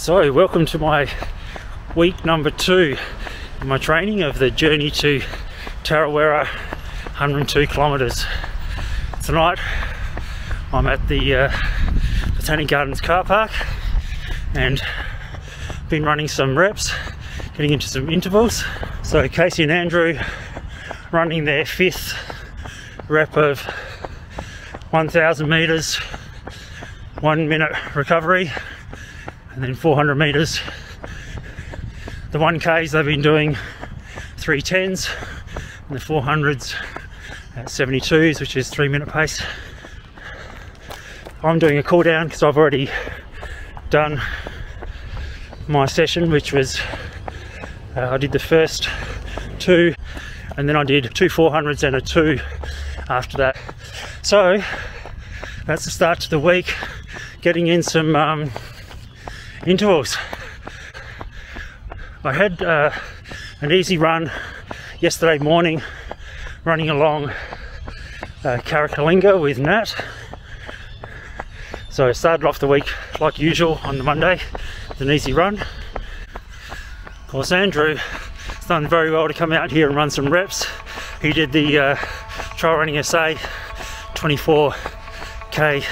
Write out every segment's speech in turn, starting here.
So welcome to my week number 2 in my training of the journey to Tarawera, 102 kilometres. Tonight I'm at the Botanic Gardens car park and been running some reps, getting into some intervals. So Casey and Andrew running their 5th rep of 1,000 metres, 1 minute recovery, and then 400 metres. The 1Ks they've been doing 3:10s, and the 400s at 72s, which is 3-minute pace. I'm doing a cool down because I've already done my session, which was I did the first 2, and then I did 2 400s and a 2 after that. So that's the start to the week, getting in some intervals. I had an easy run yesterday morning, running along Karakalinga with Nat. So I started off the week like usual on the Monday with an easy run. Of course, Andrew has done very well to come out here and run some reps. He did the Trail Running SA 24k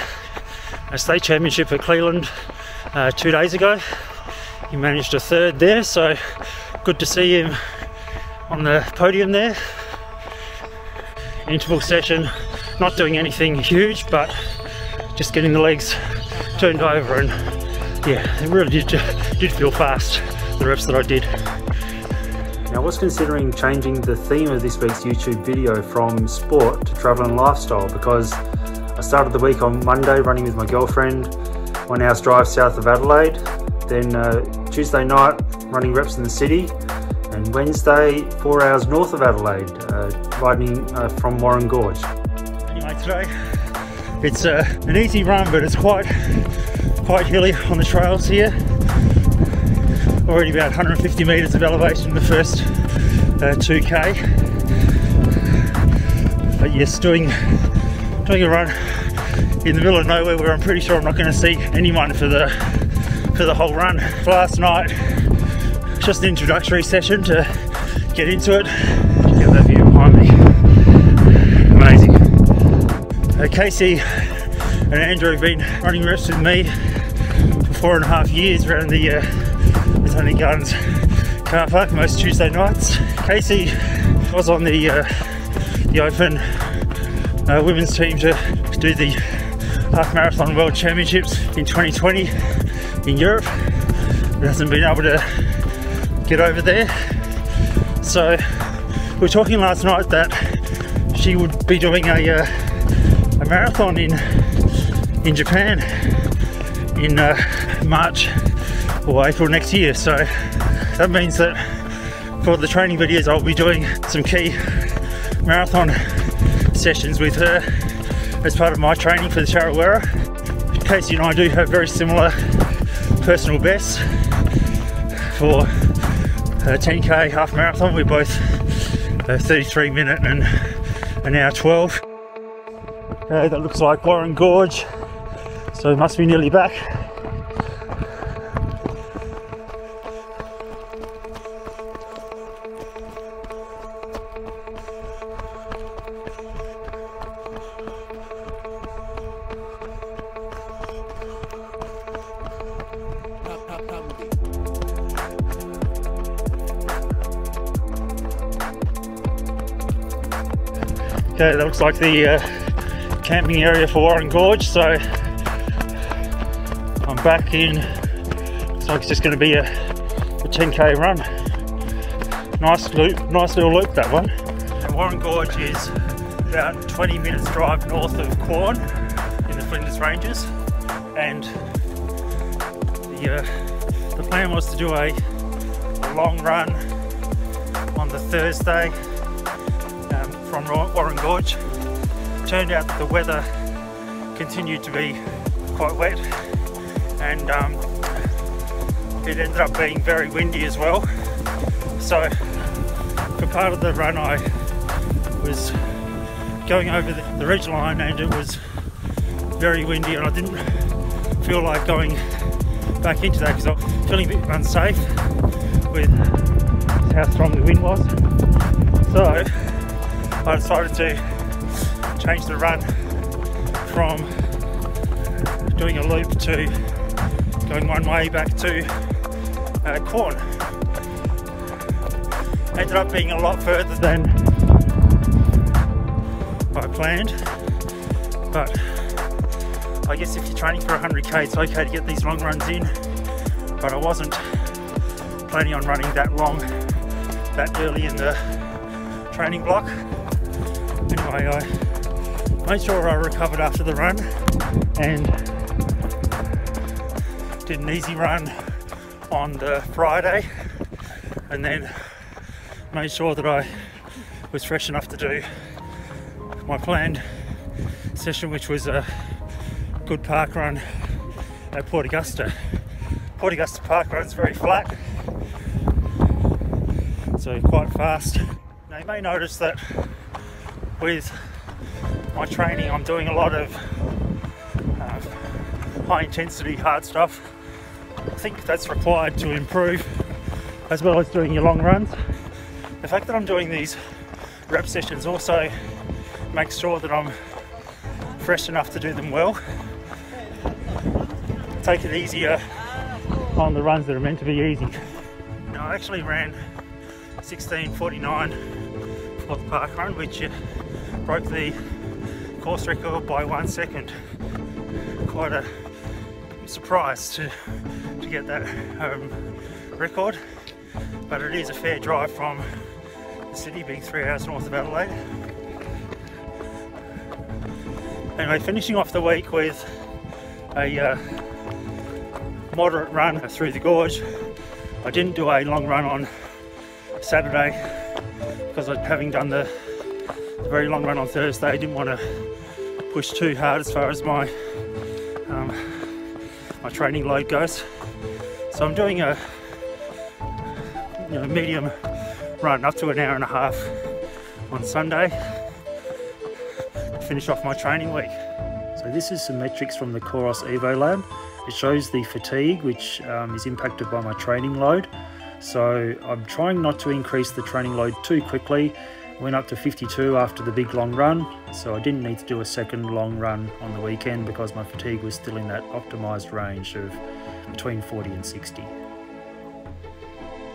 state championship at Cleveland 2 days ago. He managed a 3rd there, so good to see him on the podium there. Interval session, not doing anything huge, but just getting the legs turned over, and yeah, it really did feel fast, the reps that I did. Now I was considering changing the theme of this week's YouTube video from sport to travel and lifestyle, because I started the week on Monday running with my girlfriend, 1 hour's drive south of Adelaide. Then Tuesday night running reps in the city, and Wednesday 4 hours north of Adelaide, riding from Warren Gorge. Anyway, today it's an easy run, but it's quite hilly on the trails here. Already about 150 metres of elevation in the first 2k. But yes, doing a run in the middle of nowhere where I'm pretty sure I'm not going to see anyone for the whole run. Last night, just an introductory session to get into it. Get that view behind me. Amazing. Casey and Andrew have been running reps with me for 4.5 years around the Botanic Gardens car park most Tuesday nights. Casey was on the Open women's team to do the Half Marathon World Championships in 2020 in Europe, but hasn't been able to get over there. So we were talking last night that she would be doing a marathon in Japan in March or April next year. So that means that for the training videos I'll be doing some key marathon sessions with her as part of my training for the Tarawera. Casey and I do have very similar personal bests for 10k half marathon. We're both 33 minute and an hour 12. That looks like Warren Gorge, so it must be nearly back. Okay, that looks like the camping area for Warren Gorge, so I'm back in. Looks like it's just going to be a 10k run. Nice little loop, that one. And Warren Gorge is about 20 minutes drive north of Quorn in the Flinders Ranges, and the plan was to do a long run on the Thursday from Warren Gorge. Turned out that the weather continued to be quite wet, and it ended up being very windy as well. So for part of the run I was going over the ridge line, and it was very windy, and I didn't feel like going back into that because I'm feeling a bit unsafe with how strong the wind was. So I decided to change the run from doing a loop to going one way back to Quorn. Ended up being a lot further than I planned, but I guess if you're training for 100k, it's okay to get these long runs in, but I wasn't planning on running that long that early in the training block. Anyway, I made sure I recovered after the run and did an easy run on the Friday, and then made sure that I was fresh enough to do my planned session, which was a good park run at Port Augusta. Port Augusta park run's very flat, so quite fast. Now you may notice that with my training I'm doing a lot of high intensity hard stuff. I think that's required to improve, as well as doing your long runs. The fact that I'm doing these rep sessions also makes sure that I'm fresh enough to do them well. Take it easier on the runs that are meant to be easy. Now I actually ran 16:49 for the park run, which broke the course record by 1 second. Quite a surprise to get that record, but it is a fair drive from the city, being 3 hours north of Adelaide. Anyway, finishing off the week with a moderate run through the gorge. I didn't do a long run on Saturday because having done the very long run on Thursday, I didn't want to push too hard as far as my my training load goes. So I'm doing a medium run up to an hour and a half on Sunday to finish off my training week. So this is some metrics from the Coros Evo Lab. It shows the fatigue, which is impacted by my training load. So I'm trying not to increase the training load too quickly. Went up to 52 after the big long run, so I didn't need to do a second long run on the weekend because my fatigue was still in that optimized range of between 40 and 60.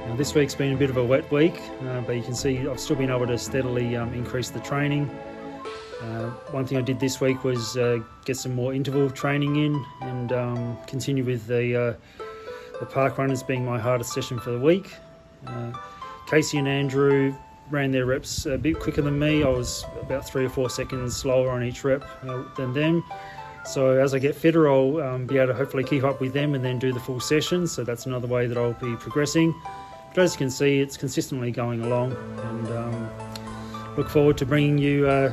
Now this week's been a bit of a wet week, but you can see I've still been able to steadily increase the training. One thing I did this week was get some more interval training in and continue with the park run as being my hardest session for the week. Casey and Andrew ran their reps a bit quicker than me. I was about 3 or 4 seconds slower on each rep than them. So as I get fitter, I'll be able to hopefully keep up with them and then do the full session. So that's another way that I'll be progressing. But as you can see, it's consistently going along, and look forward to bringing you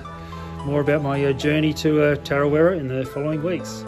more about my journey to Tarawera in the following weeks.